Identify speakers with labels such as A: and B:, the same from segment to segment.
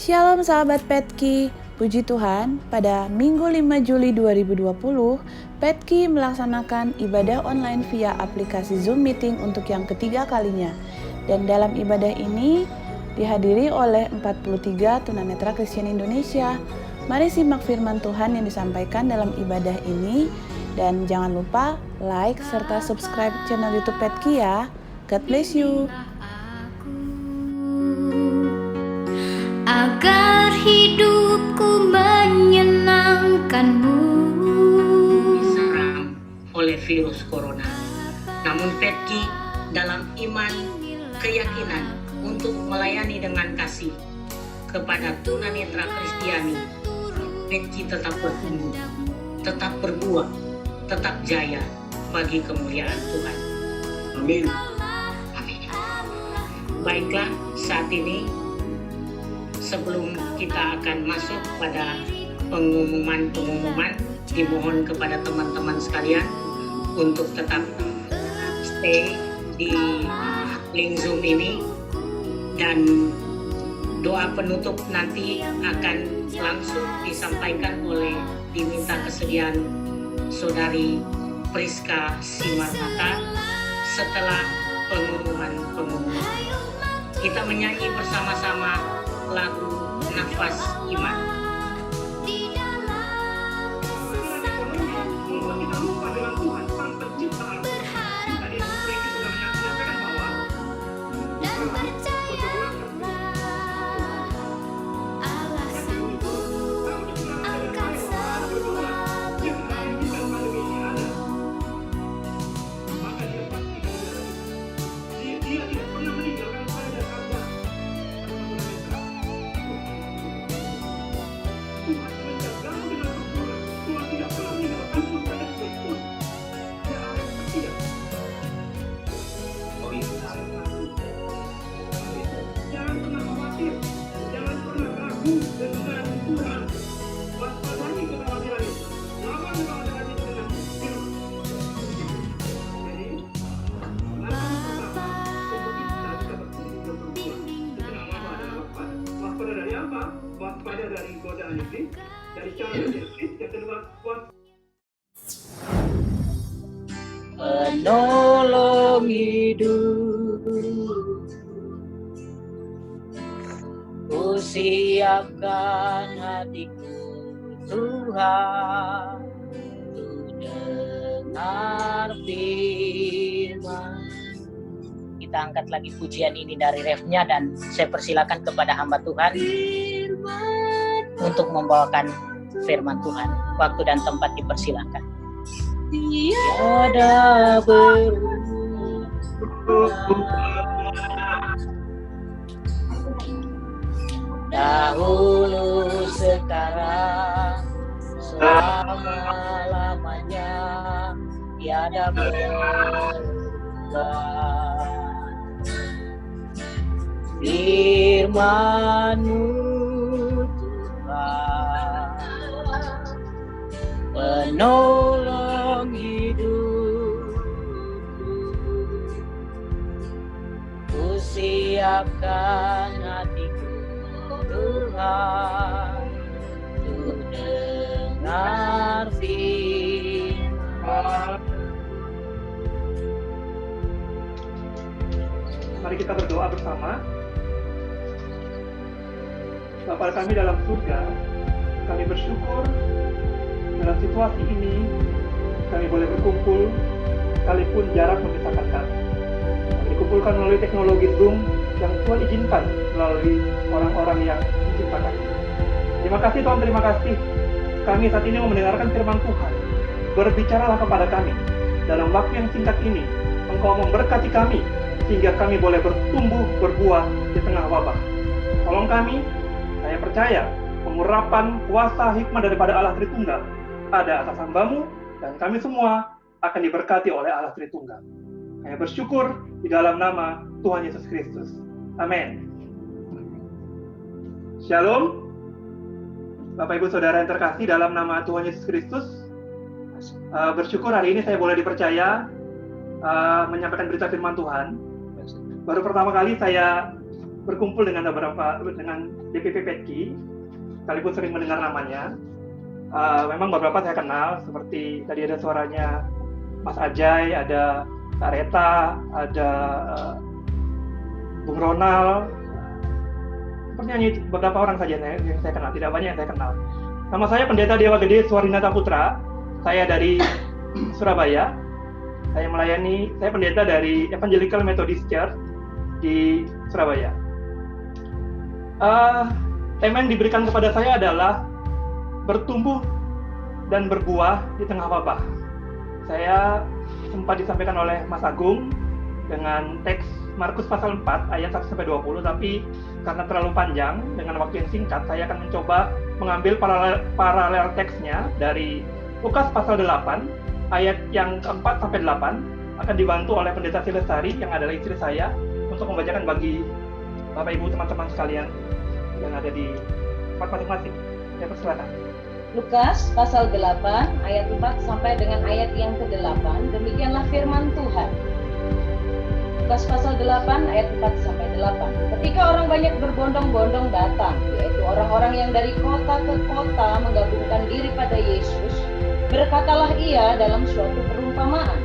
A: Shalom sahabat Petki, puji Tuhan pada Minggu 5 Juli 2020, Petki melaksanakan ibadah online via aplikasi Zoom Meeting untuk yang ketiga kalinya. Dan dalam ibadah ini dihadiri oleh 43 tunanetra Kristen Indonesia. Mari simak firman Tuhan yang disampaikan dalam ibadah ini. Dan jangan lupa like serta subscribe channel YouTube Petki ya. God bless you.
B: Agar hidupku menyenangkanmu.
C: Diserang oleh virus corona. Namun Petki dalam iman, keyakinan untuk melayani dengan kasih kepada tunanetra Kristiani, Petki tetap bertumbuh, tetap berbuah, tetap jaya bagi kemuliaan Tuhan. Amin. Amin. Baiklah, saat ini sebelum kita akan masuk pada pengumuman, dimohon kepada teman-teman sekalian untuk tetap stay di link Zoom ini, dan doa penutup nanti akan langsung disampaikan oleh diminta kesediaan Saudari Priska Simarmata setelah pengumuman. Kita menyanyi bersama-sama lagu Nafas Iman.
D: Penolong hidup, ku siapkan hatiku Tuhan, ku dengar firman. Kita angkat lagi pujian ini dari refnya, dan saya persilakan kepada hamba Tuhan untuk membawakan firman Tuhan. Waktu dan tempat dipersilakan. Tiada berubah dahulu, sekarang, selama-lamanya, tiada berubah. Firman-Mu Tuhan, penolong hidupku, ku siapkan hatiku Tuhan, ku dengar firman.
E: Mari kita berdoa bersama. Bapa kami dalam surga, kami bersyukur dalam situasi ini kami boleh berkumpul sekalipun jarak memisahkan kami. Kami dikumpulkan melalui teknologi Zoom yang Tuhan izinkan melalui orang-orang yang diciptakan. Terima kasih Tuhan, terima kasih. Kami saat ini mau mendengarkan firman Tuhan. Berbicaralah kepada kami. Dalam waktu yang singkat ini, Engkau memberkati kami sehingga kami boleh bertumbuh, berbuah di tengah wabah. Tolong kami, saya percaya pengurapan kuasa hikmah daripada Allah Tritunggal ada atas hamba-Mu, dan kami semua akan diberkati oleh Allah Tritunggal. Kami bersyukur di dalam nama Tuhan Yesus Kristus. Amin. Shalom. Bapak Ibu Saudara yang terkasih dalam nama Tuhan Yesus Kristus. Bersyukur hari ini saya boleh dipercaya menyampaikan berita firman Tuhan. Baru pertama kali saya berkumpul dengan DPP PETKI, sekalipun sering mendengar namanya. Memang beberapa saya kenal, seperti tadi ada suaranya Mas Ajay, ada Kak Reta, ada Bung Ronald, sepertinya hanya beberapa orang saja yang saya kenal, tidak banyak yang saya kenal. Nama saya Pendeta Dewa Gede Suarinata Putra, saya dari Surabaya. Saya pendeta dari Evangelical Methodist Church di Surabaya. Tema yang diberikan kepada saya adalah bertumbuh dan berbuah di tengah wabah. Saya sempat disampaikan oleh Mas Agung dengan teks Markus pasal 4 ayat 1-20, tapi karena terlalu panjang dengan waktu yang singkat, saya akan mencoba mengambil paralel teksnya dari Lukas pasal 8 ayat yang ke-4-8, akan dibantu oleh Pendeta Silestari yang adalah istri saya untuk membacakan bagi Bapak Ibu teman-teman sekalian yang ada di tempat masing-masing. Saya persilakan.
F: Lukas pasal 8 ayat 4 sampai dengan ayat yang ke-8, demikianlah firman Tuhan. Lukas pasal 8 ayat 4 sampai 8. Ketika orang banyak berbondong-bondong datang, yaitu orang-orang yang dari kota ke kota menggabungkan diri pada Yesus, berkatalah ia dalam suatu perumpamaan.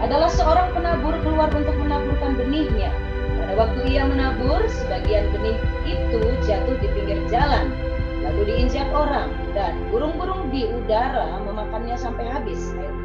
F: Adalah seorang penabur keluar untuk menaburkan benihnya. Pada waktu ia menabur, sebagian benih itu jatuh di pinggir jalan, lalu diinjak orang, dan burung-burung di udara memakannya sampai habis. Ayat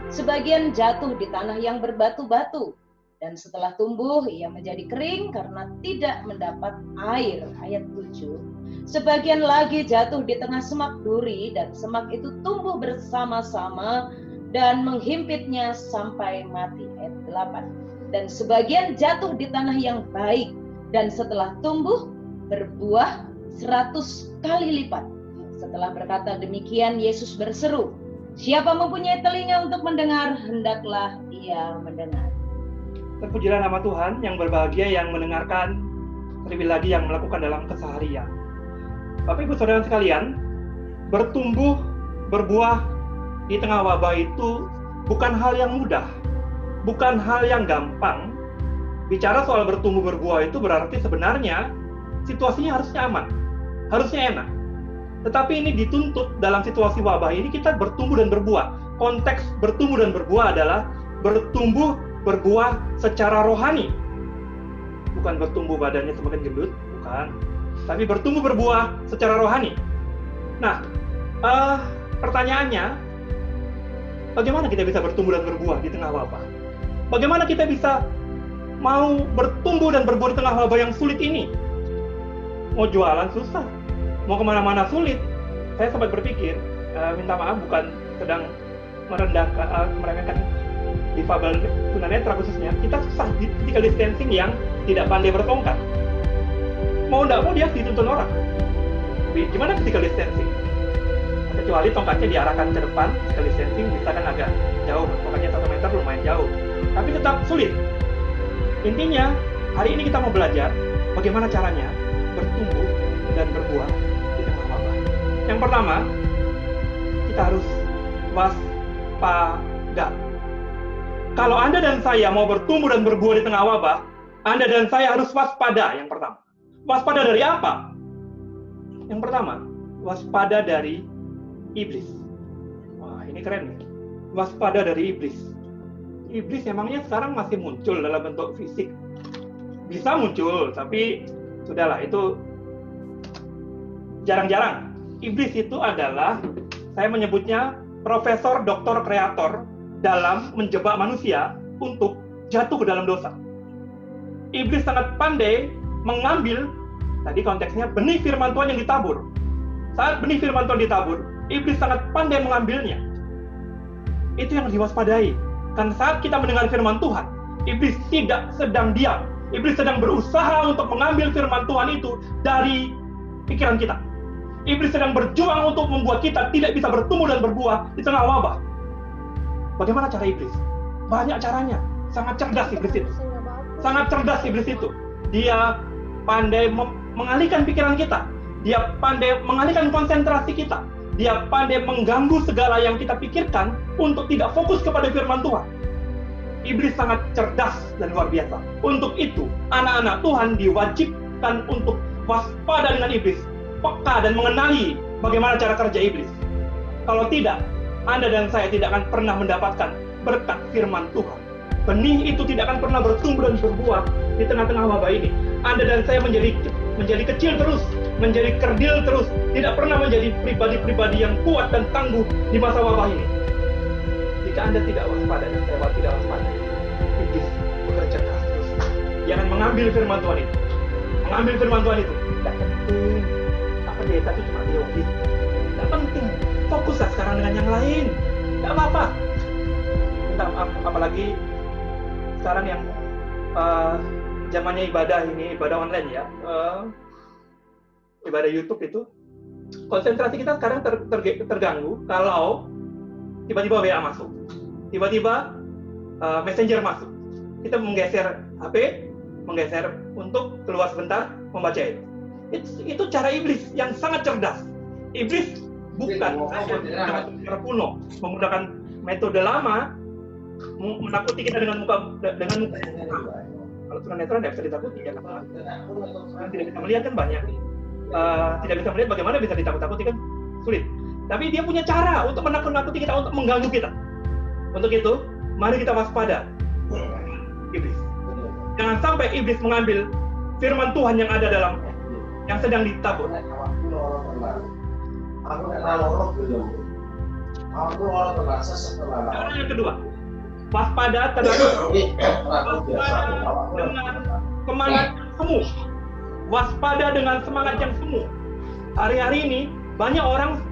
F: 6. Sebagian jatuh di tanah yang berbatu-batu, dan setelah tumbuh ia menjadi kering karena tidak mendapat air. Ayat 7. Sebagian lagi jatuh di tengah semak duri, dan semak itu tumbuh bersama-sama dan menghimpitnya sampai mati. Ayat 8. Dan sebagian jatuh di tanah yang baik, dan setelah tumbuh berbuah 100 kali lipat. Setelah berkata demikian, Yesus berseru, "Siapa mempunyai telinga untuk mendengar, hendaklah ia mendengar."
E: Terpujilah nama Tuhan yang berbahagia yang mendengarkan, terlebih lagi yang melakukan dalam keseharian. Bapak Ibu Saudara sekalian, bertumbuh, berbuah di tengah wabah itu bukan hal yang mudah, bukan hal yang gampang. Bicara soal bertumbuh berbuah itu berarti sebenarnya situasinya harusnya aman, harusnya enak. Tetapi ini dituntut dalam situasi wabah ini kita bertumbuh dan berbuah. Konteks bertumbuh dan berbuah adalah bertumbuh berbuah secara rohani. Bukan bertumbuh badannya semakin gendut, bukan. Tapi bertumbuh berbuah secara rohani. Nah, pertanyaannya, bagaimana kita bisa bertumbuh dan berbuah di tengah wabah? Bagaimana kita bisa mau bertumbuh dan berbuah di tengah wabah yang sulit ini? Mau jualan susah, mau kemana-mana sulit. Saya sempat berpikir, minta maaf bukan sedang meremehkan difabel tunanetra khususnya, kita susah physical distancing yang tidak pandai bertongkat. Mau nggak mau dia dituntun orang. Gimana physical distancing? Kecuali tongkatnya diarahkan ke depan, physical distancing misalkan agak jauh, tongkatnya 1 meter lumayan jauh. Tapi tetap sulit. Intinya, hari ini kita mau belajar bagaimana caranya bertumbuh dan berbuah di tengah wabah. Yang pertama, kita harus waspada. Kalau Anda dan saya mau bertumbuh dan berbuah di tengah wabah, Anda dan saya harus waspada yang pertama. Waspada dari apa? Yang pertama, waspada dari iblis. Wah, ini keren nih. Waspada dari iblis. Iblis emangnya sekarang masih muncul dalam bentuk fisik. Bisa muncul, tapi sudahlah, itu jarang-jarang. Iblis itu adalah, saya menyebutnya profesor doktor kreator dalam menjebak manusia untuk jatuh ke dalam dosa. Iblis sangat pandai mengambil, tadi konteksnya benih firman Tuhan yang ditabur. Saat benih firman Tuhan ditabur, iblis sangat pandai mengambilnya. Itu yang diwaspadai. Kan saat kita mendengar firman Tuhan, iblis tidak sedang diam. Iblis sedang berusaha untuk mengambil firman Tuhan itu dari pikiran kita. Iblis sedang berjuang untuk membuat kita tidak bisa bertumbuh dan berbuah di tengah wabah. Bagaimana cara iblis? Banyak caranya. Sangat cerdas iblis itu. Sangat cerdas iblis itu. Dia pandai mengalihkan pikiran kita. Dia pandai mengalihkan konsentrasi kita. Dia pandai mengganggu segala yang kita pikirkan untuk tidak fokus kepada firman Tuhan. Iblis sangat cerdas dan luar biasa. Untuk itu, anak-anak Tuhan bukan untuk waspada dengan iblis, peka dan mengenali bagaimana cara kerja iblis. Kalau tidak, Anda dan saya tidak akan pernah mendapatkan berkat firman Tuhan. Benih itu tidak akan pernah bertumbuh dan berbuah di tengah-tengah wabah ini. Anda dan saya menjadi kecil terus, menjadi kerdil terus, tidak pernah menjadi pribadi-pribadi yang kuat dan tangguh di masa wabah ini. Jika Anda tidak waspada dan saya tidak waspada, iblis bekerja keras terus. Dia akan mengambil firman Tuhan itu. Mengambil firman Tuhan itu. Tidak penting. Apa pendeta itu cuma teori. Tidak penting. Fokuslah sekarang dengan yang lain. Tidak apa-apa. Apalagi sekarang yang zamannya ibadah ini, ibadah online ya, ibadah YouTube itu, konsentrasi kita sekarang terganggu kalau tiba-tiba WA masuk, tiba-tiba Messenger masuk, kita menggeser HP, menggeser untuk keluar sebentar membaca itu. Itu cara iblis yang sangat cerdas. Iblis bukan saja cara kuno, menggunakan metode lama, menakuti kita dengan muka. Kalau tunanetra tidak bisa ditakuti ya, karena tidak bisa melihat kan banyak. Tidak bisa melihat bagaimana bisa ditakut-takuti kan sulit. Tapi dia punya cara untuk menakut-nakuti kita, untuk mengganggu kita. Untuk itu, mari kita waspada iblis. Jangan sampai iblis mengambil firman Tuhan yang ada dalam, yang sedang ditabur. Cara yang kedua, waspada terhadap dengan semangat semu. Waspada dengan semangat yang semu. Hari-hari ini banyak orang,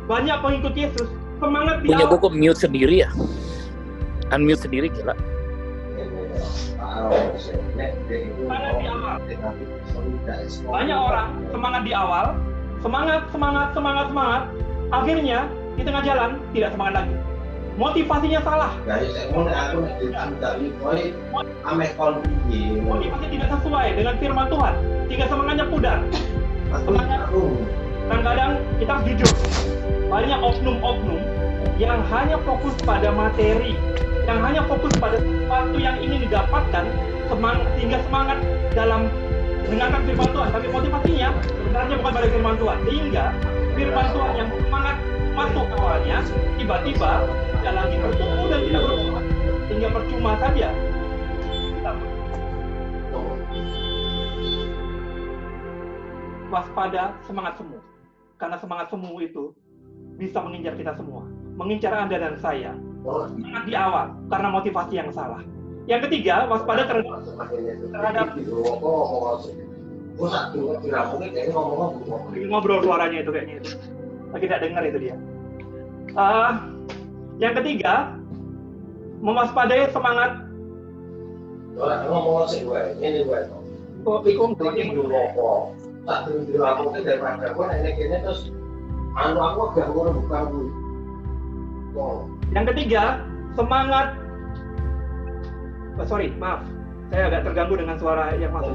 E: banyak pengikut Yesus semangat di
D: Punya
E: awal.
D: buku mute sendiri ya? Unmute sendiri gila.
E: Semangat di awal. Banyak orang semangat di awal, semangat. Akhirnya di tengah jalan tidak semangat lagi. Motivasinya salah. Motivasi tidak sesuai dengan firman Tuhan, sehingga semangatnya pudar. Kadang-kadang kita harus jujur, banyak oknum-oknum yang hanya fokus pada materi, yang hanya fokus pada sesuatu yang ingin didapatkan, sehingga semangat dalam mendengarkan firman Tuhan, tapi motivasinya sebenarnya bukan pada firman Tuhan, sehingga firman Tuhan yang semangat masuk awalnya, tiba-tiba tidak lagi bertumbuh dan tidak berbuah, sehingga percuma saja. Waspada semangat semu, karena semangat semu itu bisa mengincar kita semua, mengincar Anda dan saya. Semangat di awal karena motivasi yang salah. Yang ketiga, waspada terhadap ngobrol suaranya itu kayaknya itu. Lagi tidak dengar itu dia. Yang ketiga, mewaspadai semangat. Yang ketiga, semangat. Maaf, saya agak terganggu dengan suara yang masuk.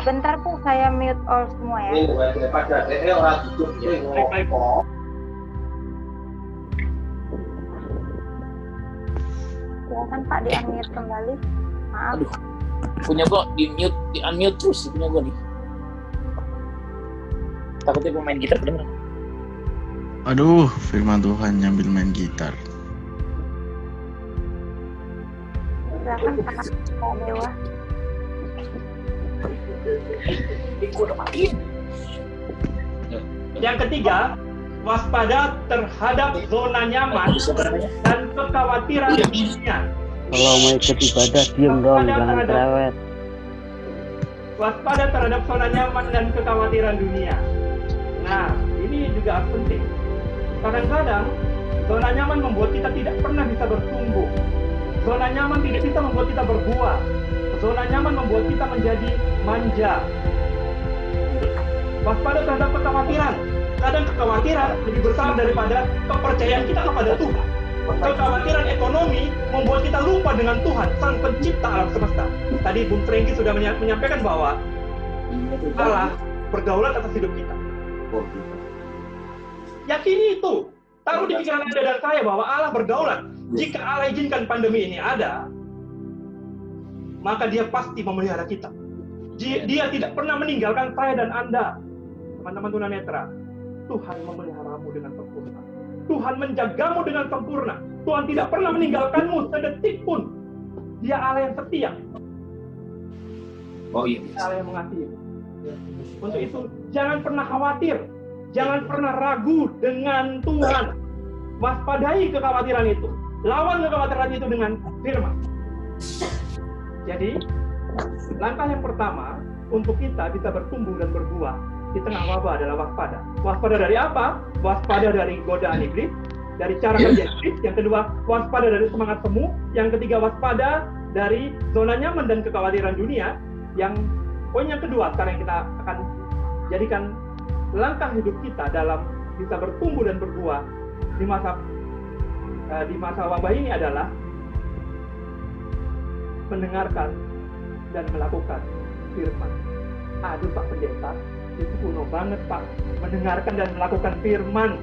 G: Bentar Bu, saya mute all semua ya.
E: Baik.
G: Silakan Pak di-unmute kembali. Maaf.
D: Aduh, punya gua di unmute terus punya gua nih. Takutnya pemain gitar kedengeran.
H: Aduh, firman Tuhan nyambil main gitar.
G: Silakan Pak Dewa.
E: Yang ketiga, waspada terhadap zona nyaman dan kekhawatiran dunia.
I: Kalau mau ikut ibadah, diem dong, jangan cerewet.
E: Waspada terhadap zona nyaman dan kekhawatiran dunia. Nah, ini juga penting. Kadang-kadang, zona nyaman membuat kita tidak pernah bisa bertumbuh. Zona nyaman tidak bisa membuat kita berbuah. Zona nyaman membuat kita menjadi manja. Waspada terhadap kekhawatiran. Kadang kekhawatiran lebih besar daripada kepercayaan kita kepada Tuhan. Kekhawatiran ekonomi membuat kita lupa dengan Tuhan, Sang Pencipta alam semesta. Tadi Bung Franky sudah menyampaikan bahwa Allah berdaulat atas hidup kita. Yakini itu. Taruh di pikiran Anda dan saya bahwa Allah berdaulat. Jika Allah izinkan pandemi ini ada, maka Dia pasti memelihara kita. Dia tidak pernah meninggalkan saya dan Anda. Teman-teman tunanetra, Tuhan memeliharamu dengan sempurna. Tuhan menjagamu dengan sempurna. Tuhan tidak pernah meninggalkanmu sedetik pun. Dia Allah yang setia.
D: Oh iya.
E: Allah yang mengasihi. Untuk itu, jangan pernah khawatir. Jangan pernah ragu dengan Tuhan. Waspadai kekhawatiran itu. Lawan kekhawatiran itu dengan firman. Jadi, langkah yang pertama untuk kita bisa bertumbuh dan berbuah di tengah wabah adalah waspada. Waspada dari apa? Waspada dari godaan iblis, dari cara kerja iblis. Yang kedua, waspada dari semangat semu. Yang ketiga, waspada dari zona nyaman dan kekhawatiran dunia. Yang poin yang kedua sekarang kita akan jadikan langkah hidup kita dalam bisa bertumbuh dan berbuah di masa wabah ini adalah mendengarkan dan melakukan firman. Aduh Pak Pendeta, itu kuno banget Pak. Mendengarkan dan melakukan firman.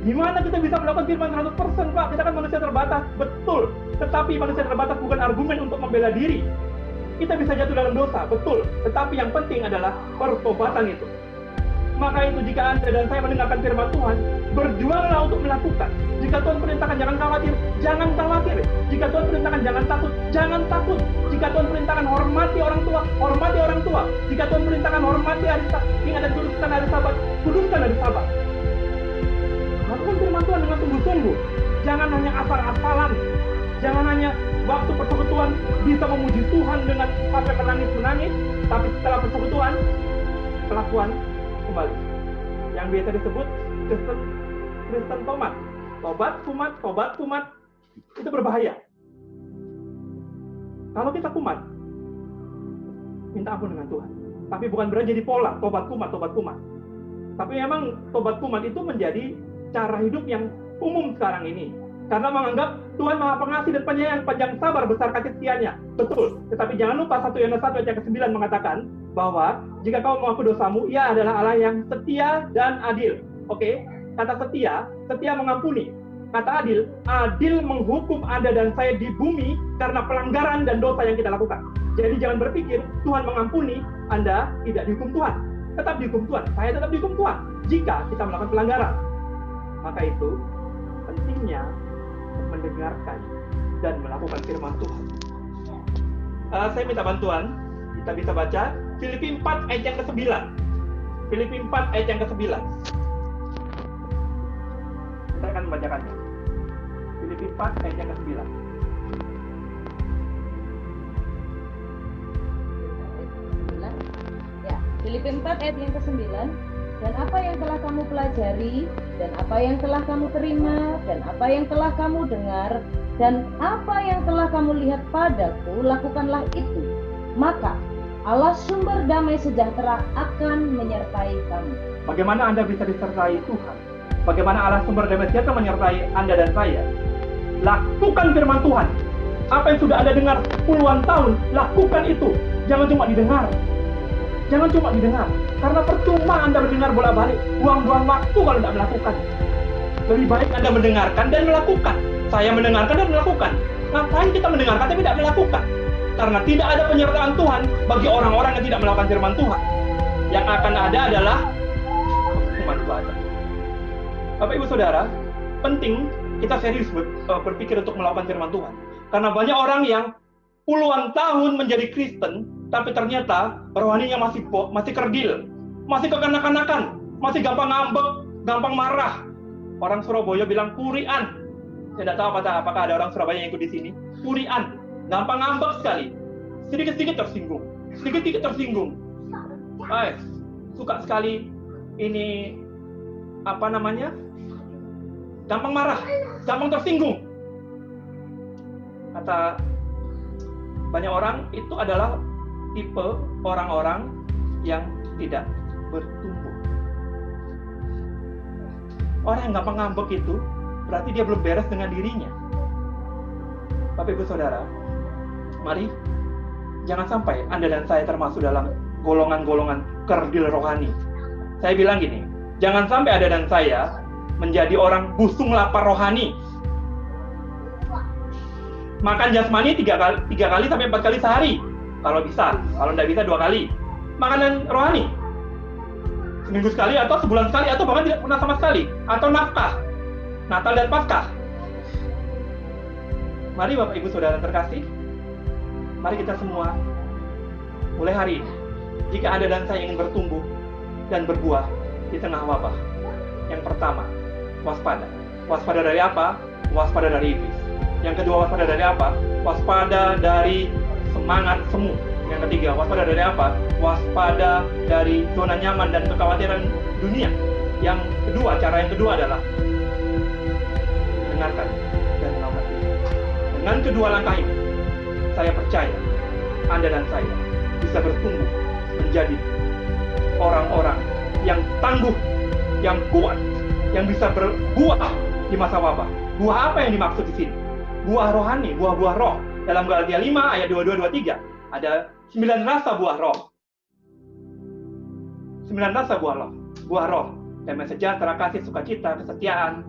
E: Gimana kita bisa melakukan firman 100% Pak? Kita kan manusia terbatas. Betul. Tetapi manusia terbatas bukan argumen untuk membela diri. Kita bisa jatuh dalam dosa, betul. Tetapi yang penting adalah pertobatan itu. Maka itu jika Anda dan saya mendengarkan firman Tuhan, berjuanglah untuk melakukan. Jika Tuhan perintahkan jangan khawatir, jangan khawatir. Jika Tuhan perintahkan jangan takut, jangan takut. Jika Tuhan perintahkan hormati orang tua, hormati orang tua. Jika Tuhan perintahkan hormati hari Sabat, ingat dan kuduskan hari Sabat, kuduskan hari Sabat. Lakukan firman Tuhan dengan sungguh-sungguh. Jangan hanya asal-asalan. Jangan hanya waktu persekutuan bisa memuji Tuhan dengan sampai menangis-menangis, tapi setelah persekutuan, kelakuan kembali. Yang biasa disebut Kristen tomat. Tobat kumat, itu berbahaya. Kalau kita kumat, minta ampun dengan Tuhan. Tapi bukan berarti jadi pola, tobat kumat. Tapi memang tobat kumat itu menjadi cara hidup yang umum sekarang ini. Karena menganggap Tuhan Maha Pengasih dan Penyayang, panjang sabar, besar kasih setianya. Betul. Tetapi jangan lupa 1 Yohanes 1 ayat ke-9 mengatakan bahwa jika kau mengaku dosamu, Ia adalah Allah yang setia dan adil. Oke? Kata setia mengampuni. Kata adil menghukum Anda dan saya di bumi karena pelanggaran dan dosa yang kita lakukan. Jadi jangan berpikir Tuhan mengampuni, Anda tidak dihukum Tuhan. Tetap dihukum Tuhan. Saya tetap dihukum Tuhan jika kita melakukan pelanggaran. Maka itu pentingnya mendengarkan dan melakukan firman Tuhan. Saya minta bantuan. Kita bisa baca Filipi 4 ayat yang ke-9. Filipi 4 ayat yang ke-9. Saya akan membacakannya. Filipi 4 ayat yang ke-9.
F: Ya, Filipi 4 ayat yang ke-9. Dan apa yang telah kamu pelajari, dan apa yang telah kamu terima, dan apa yang telah kamu dengar, dan apa yang telah kamu lihat padaku, lakukanlah itu. Maka Allah sumber damai sejahtera akan menyertai kamu.
E: Bagaimana Anda bisa disertai Tuhan? Bagaimana Allah sumber damai sejahtera menyertai Anda dan saya? Lakukan firman Tuhan. Apa yang sudah Anda dengar puluhan tahun, lakukan itu. Jangan cuma didengar. Karena percuma Anda mendengar bolak-balik, buang-buang waktu kalau tidak melakukan. Lebih baik Anda mendengarkan dan melakukan. Saya mendengarkan dan melakukan. Ngapain kita mendengarkan tapi tidak melakukan? Karena tidak ada penyertaan Tuhan bagi orang-orang yang tidak melakukan firman Tuhan. Yang akan ada adalah hukuman ibadah. Bapak Ibu Saudara, penting kita serius berpikir untuk melakukan firman Tuhan. Karena banyak orang yang puluhan tahun menjadi Kristen, tapi ternyata rohaninya masih kerdil, masih kekanak-kanakan, masih gampang ngambek, gampang marah. Orang Surabaya bilang purian. Saya tidak tahu apakah ada orang Surabaya yang ikut di sini. Purian, gampang ngambek sekali, sedikit-sedikit tersinggung. Suka sekali ini gampang marah, gampang tersinggung. Kata banyak orang itu adalah tipe orang-orang yang tidak bertumbuh. Orang yang gampang ngambek itu berarti dia belum beres dengan dirinya. Bapak Ibu Saudara, mari jangan sampai Anda dan saya termasuk dalam golongan-golongan kerdil rohani. Saya bilang gini, jangan sampai Anda dan saya menjadi orang busung lapar rohani. Makan jasmani 3 kali sampai 4 kali sehari. kalau bisa. Kalau tidak bisa 2 kali. Makanan rohani, seminggu sekali atau sebulan sekali atau bahkan tidak pernah sama sekali. Atau nafkah, Natal dan Paskah. Mari Bapak Ibu Saudara terkasih, mari kita semua mulai hari ini, jika Anda dan saya ingin bertumbuh dan berbuah di tengah wabah. Yang pertama, waspada. Waspada dari apa? Waspada dari iblis. Yang kedua, waspada dari apa? Waspada dari semangat semu. Yang ketiga, waspada dari apa? Waspada dari zona nyaman dan kekhawatiran dunia. Yang kedua, cara yang kedua adalah mendengarkan dan melakukan. Dengan kedua langkah ini, saya percaya Anda dan saya bisa bertumbuh menjadi orang-orang yang tangguh, yang kuat, yang bisa berbuah di masa wabah. Buah apa yang dimaksud di sini? Buah rohani, buah-buah roh. Dalam Galatia 5 ayat 22-23 ada 9 rasa buah roh. 9 rasa buah roh. Buah roh, damai sejahtera, kasih, sukacita, kesetiaan,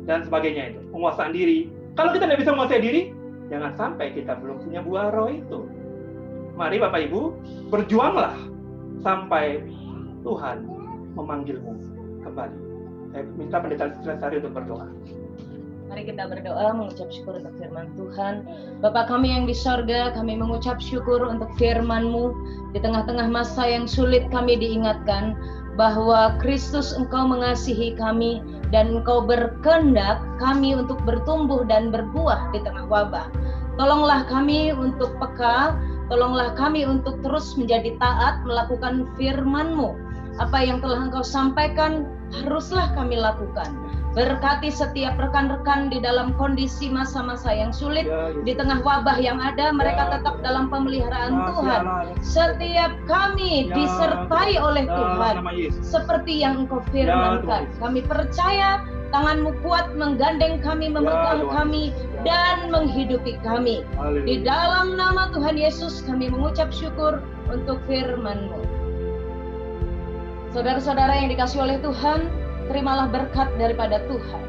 E: dan sebagainya itu. Penguasaan diri. Kalau kita tidak bisa menguasai diri, jangan sampai kita belum punya buah roh itu. Mari Bapak Ibu, berjuanglah sampai Tuhan memanggilmu kembali. Saya minta Pendeta Lestari untuk berdoa.
F: Mari kita berdoa mengucap syukur untuk firman Tuhan. Bapa kami yang di sorga, kami mengucap syukur untuk firman-Mu. Di tengah-tengah masa yang sulit kami diingatkan bahwa Kristus Engkau mengasihi kami dan Engkau berkehendak kami untuk bertumbuh dan berbuah di tengah wabah. Tolonglah kami untuk peka, tolonglah kami untuk terus menjadi taat melakukan firman-Mu. Apa yang telah Engkau sampaikan haruslah kami lakukan. Berkati setiap rekan-rekan di dalam kondisi masa-masa yang sulit, di tengah wabah yang ada, mereka tetap dalam pemeliharaan Tuhan. Setiap kami disertai oleh Tuhan, seperti yang Engkau firmankan. Kami percaya tangan-Mu kuat menggandeng kami, memegang kami, dan menghidupi kami. Di dalam nama Tuhan Yesus kami mengucap syukur untuk firman-Mu. Saudara-saudara yang dikasihi oleh Tuhan, terimalah berkat daripada Tuhan.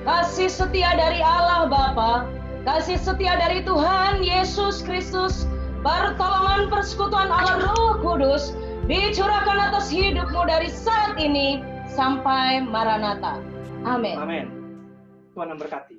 F: Kasih setia dari Allah Bapa, kasih setia dari Tuhan Yesus Kristus, pertolongan persekutuan Allah Roh Kudus dicurahkan atas hidupmu dari saat ini sampai Maranatha. Amin.
E: Amin. Tuhan memberkati.